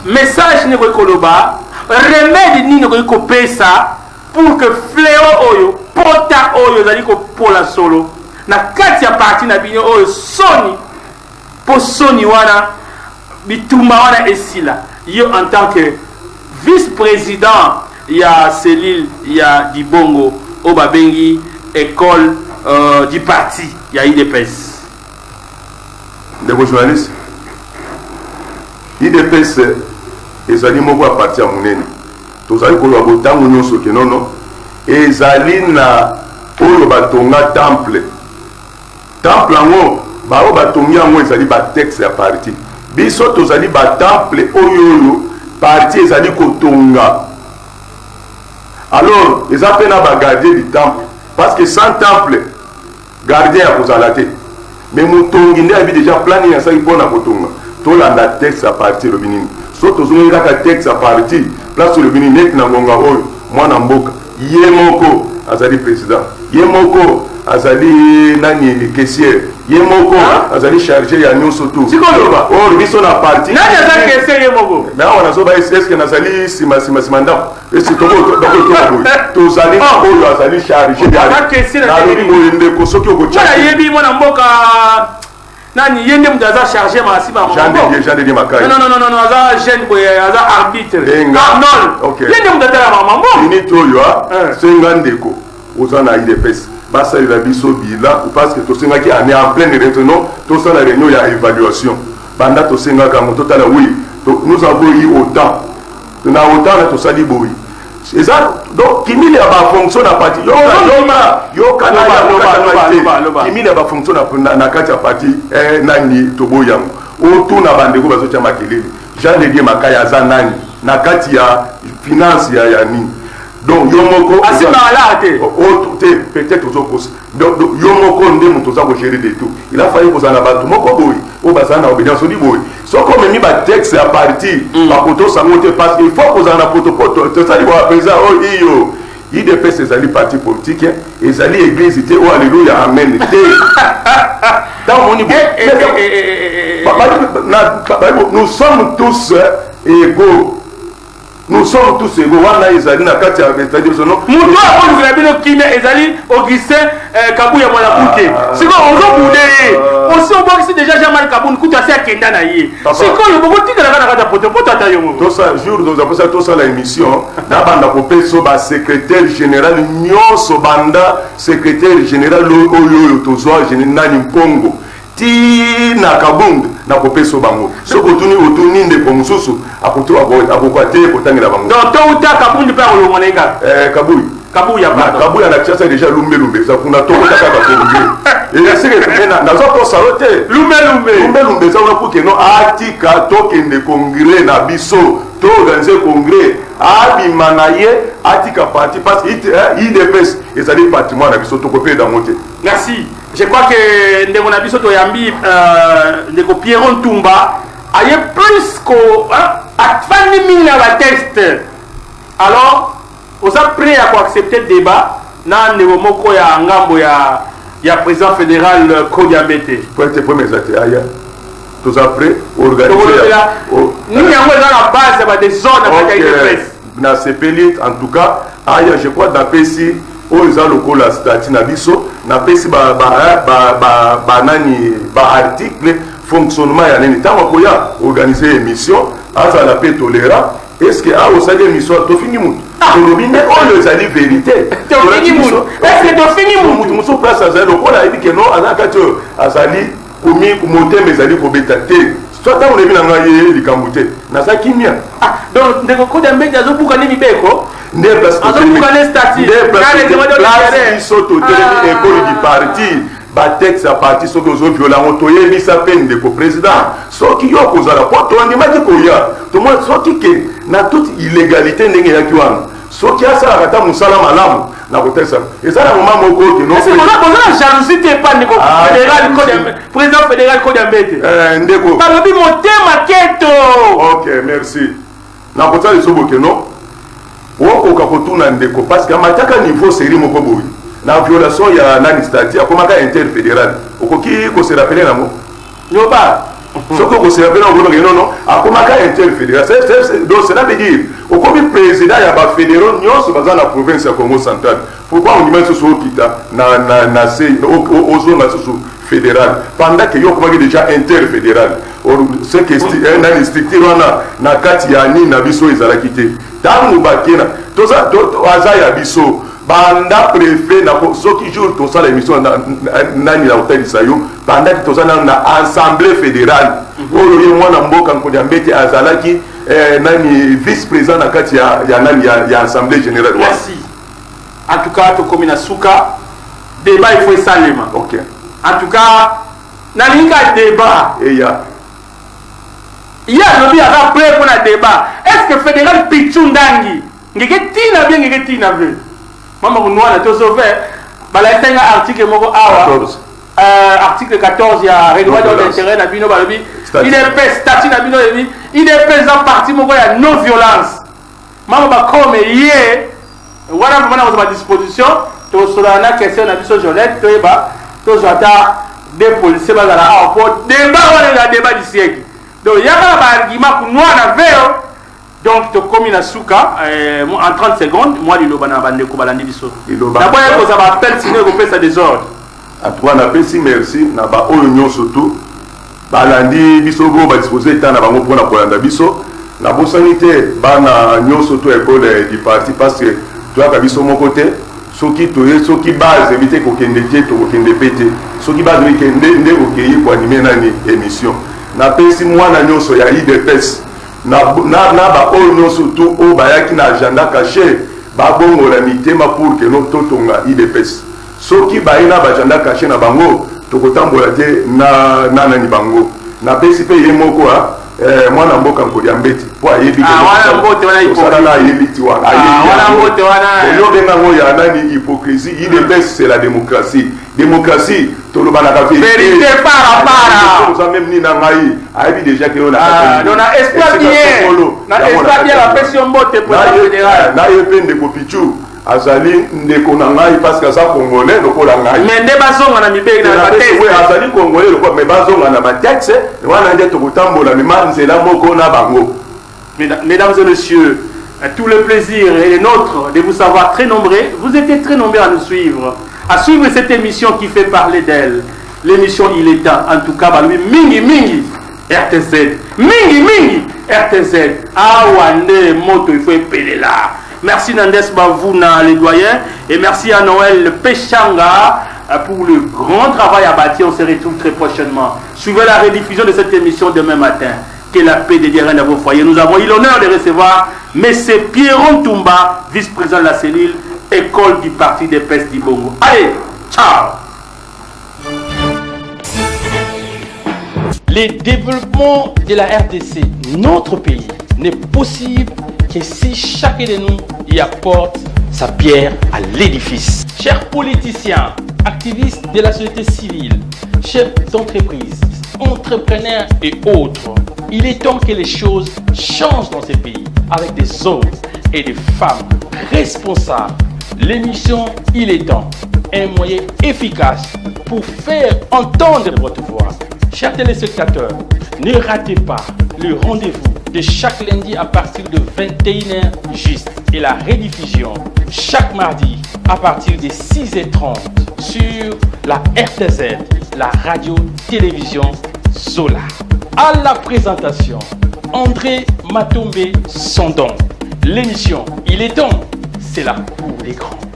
Message ne koloba, remède ni ne kopé ça pour que fléau oyo, pota oyo zali ko pour la solo. Na kati ya parti na bino oyo soni pour soni wana bituma wana esila. Yo en tant que vice-président il y a Célil, il y a Dibongo, Obabengi, école du parti, il y a IDPS. De vos journalistes, IDPS, ils allaient me partir à Mounene. Tous allez pour le botan, nous sommes que non, et ils allaient na Olobatonga temple. Temple en haut, Baobatonga en haut, ils allaient battre texte à parti. Biso, tous allez battre temple, Oyolo, parti, ils allaient Kotonga. Alors, ils appellent à garder du temple. Parce que sans temple, gardien à Kozalate. Mais Moutongi avait déjà plané à ça, il faut la Kotonga. Tout la texte à partir du Bénin. Surtout, ils ont un texte à partir. Place sur le Bénin, net na Gonga Oyo, moi Namboka. Yemoko, Azali président. Yemoko, Azali Nani caissier. Yemoko, Azali chargé à Nyon Soto. C'est quoi le bas? Oh, le biso na parti. Nani Azali caissier Yemoko? Mais on a souvent est-ce que Nazali Simanda. Et c'est tout tous allez Oyo Azali chargé. Azali caissier na Nani Kosoki Ogocha. Voilà, Yebi mon Namboka. Nani yende mdaza chargé masiba mambo. Jean de Makai. Non, aza jeune boy, aza arbitre. Arnold. OK. Yende mdaza la mambo. Ini toyo sengandeko. Ozana IDPS. Basa il a biso bila parce que to senga ki est en pleine réunion, to ça la réunion ya évaluation. Banda to senga ka moto tala oui. Nous avons eu autant. Nous avons autant to sali boy. C'est ça donc kimi le ba fonction na parti. Yo kana kimi le ba fonction na kati ya parti nani to boyam. O tu na bandeko bazo cha makelele. Jean de Makaya za nani na kati ya finance ya nini. Donc Yomoko peut-être aux opposés. Donc Yomoko ndemu toza ko gérer de tout. Il a fallu kozana batu moko boy o bazana obédience au boy. So comme mi ba texte à partir ba poto sangote parce qu'il faut kozana poto to ça dit président oh iyo IDP ces alliés parti politique et alliés église était oh alléluia amen. Dans mon niveau nous sommes tous égaux. Nous sommes tous égaux. Wana ezali na kati ya c'est-à-dire sono. Muto a ko ngabino kime ezali Augustin Kabuya mwana kute. Siko ozo bude. Osi obokisi déjà Jean-Marc Kabun kuta se akenda na ye. Siko yo boko tika na kata poto ata yo mo. Tout ça jour nous avons ça tout ça la émission na banda ko peso ba secrétaire général nyonso banda secrétaire général oyo tozwa général Mpongo. Ti na kabung na kopeso bango soko otuni ndeko mususu akoto abokwate kotangira bango donc to uta kabundi pa lo monenga kabuya na chasa déjà lumbe ça kuna to kaka ka lumbe et c'est que na zo ko salote lumbe ça on pour que no atika to kende congrès na biso to organiser congrès abima na ye atika parti parce que IDPS ezali patrimoine na biso tokopé dans moté. Merci. Je crois que ndeko na biso to yambi ndeko Pierron Tumba aye plus ko afandi mingi na ba test. Alors, vous êtes prêt à accepter le débat dans le moment où il y a un gambo ya président fédéral Kodiambete. Pour être premier aya. Tous après organiser. Nous avons la base des zones avec les presse. Na CPLIT en tout cas, aya je crois d'après si aux alocaux la statut na biso, na pesi ba nani ba article fonctionnement ya nini tant ko ya organiser émission, asa la paix tolérant. Est-ce que ah vous avez mission to fini mutu tolobine on les a dit vérité to fini mutu est-ce que to fini mutu mutu place à zéro on a dit que non azaka to azali komi monter mes ali ko betaté soit on est bien ngaye likambuté na ça kimia donc ndeko Kodiambete azobuka ni mibeko ndé place azobuka ni statut place soto télé école du parti batex à parti soki ozo violent toyebisa peine ndeko président soki yo kozala po tondimaki koya tomoi soki ke na toute illégalité ndenge eyaki wana soki asalaka ata mosala malamu na kotelisa eza na moma moko ke nozala jalousie te epa ndeko président fédéral Kodiambete ndeko balobi motema keto. Ok, merci na kotala liso boke no okoka kotuna ndeko parce que amataka niveau série moko boyi na violation ya nani statut akomaka interfédéral okoki ko se rappeler na mo nyoba soko ko se rappeler ngo non non akomaka interfédéral donc cela veut dire okomi président ya ba fédéraux nyonso baza na province ya Congo central pourquoi on dit so kita na se ozonga so fédéral pendant que yo komaki déjà interfédéral or ce que nani structure na kati ya ni na biso ezalaki te tangu bakena toza azaya biso banda préfet na soki jour to sala émission nani la hôtel Sayo banda to sala na assemblée fédérale oyo ye mwana mboka Kodiambete azalaki nani vice président na kati ya nani ya assemblée générale. Merci. En tout cas to komina suka débat il faut salema. OK. En tout cas nalinga débat et ya lobi aka prêt pour la débat. Est-ce que fédéral Pichundangi ngeke tina bien ngeke tina bien Maman Noana Tosové, Balaitenga article Moko Awa, article 14, il y a règlement d'intérêt, Nabino Balobi, il est fait statut Nabino, il est fait en partie Moko, il y a non-violence. Maman comme hier, voilà vraiment à ma disposition, tu as la question Nabiso Jolette, tu as des policiers, tu as débat, débat du siècle. Donc il y a un argument pour nous à la veille. Donc, tu as commis souka en 30 secondes. Moi, je vais d'abord, vous avez appelé sinon vous faites ça des ordres. À toi, on appelle si merci. On a union surtout. Balandi, biso, vous va disposer tant à bango pour la Kolanda biso. La bonne sanité, bana union surtout école du parti parce que tu as biso mon côté. Ce qui base éviter qu'on kende to kende pété. Ce qui base kende ok pour animer une émission. Na pesi moi na union so ya IDPS. Na ba oyo surtout o bayaki na agenda caché ba bongo la mitema pour que no totonga IDPS soki bayina ba agenda caché na bango tokotambola te na nani bango na PCP ye moko mwana mboka Kodiambete po ayebi wana mbote wana hypocrisie na yebiti wana wana mbote wana yo benga ngo ya nani hypocrisie IDPS c'est la démocratie tolobana ka vérité para nous a même ni na ngai ayebi déjà que on a espoir bien la pression mbote pour la fédérale na yepende ko pichu azali ndeko na ngai parce que ça congolais lokola ngai mais nde bazonga na mibeki na batese oui azali congolais lokola mais bazonga na batese wana nde tokotambola mema nzela moko na bango. Mesdames et messieurs, tout le plaisir est le nôtre de vous savoir très nombreux. Vous étiez très nombreux à nous suivre, à suivre cette émission qui fait parler d'elle. L'émission Il est temps, en tout cas, bah lui, Mingi RTZ, Mingi RTZ. Ah ouais, moto il faut épeler là. Merci Nandes Bavouna, les doyens, et merci à Noël Péchanga pour le grand travail abattu. On se retrouve très prochainement. Suivez la rediffusion de cette émission demain matin. Que la paix de Dieu règne dans vos foyers. Nous avons eu l'honneur de recevoir M. Pierron Tumba, vice-président de la cellule École du Parti des Pestes du Bongo. Allez, ciao. Les développements de la RDC, notre pays, n'est possible que si chacun de nous y apporte sa pierre à l'édifice. Chers politiciens, activistes de la société civile, chefs d'entreprise, entrepreneurs et autres, il est temps que les choses changent dans ces pays avec des hommes et des femmes responsables. L'émission Il est temps, un moyen efficace pour faire entendre votre voix. Chers téléspectateurs, ne ratez pas le rendez-vous de chaque lundi à partir de 21h juste et la rediffusion chaque mardi à partir de 6h30 sur la RTZ, la radio-télévision Zola. À la présentation, André Matombe Sondon. L'émission Il est temps, c'est la cour des grands.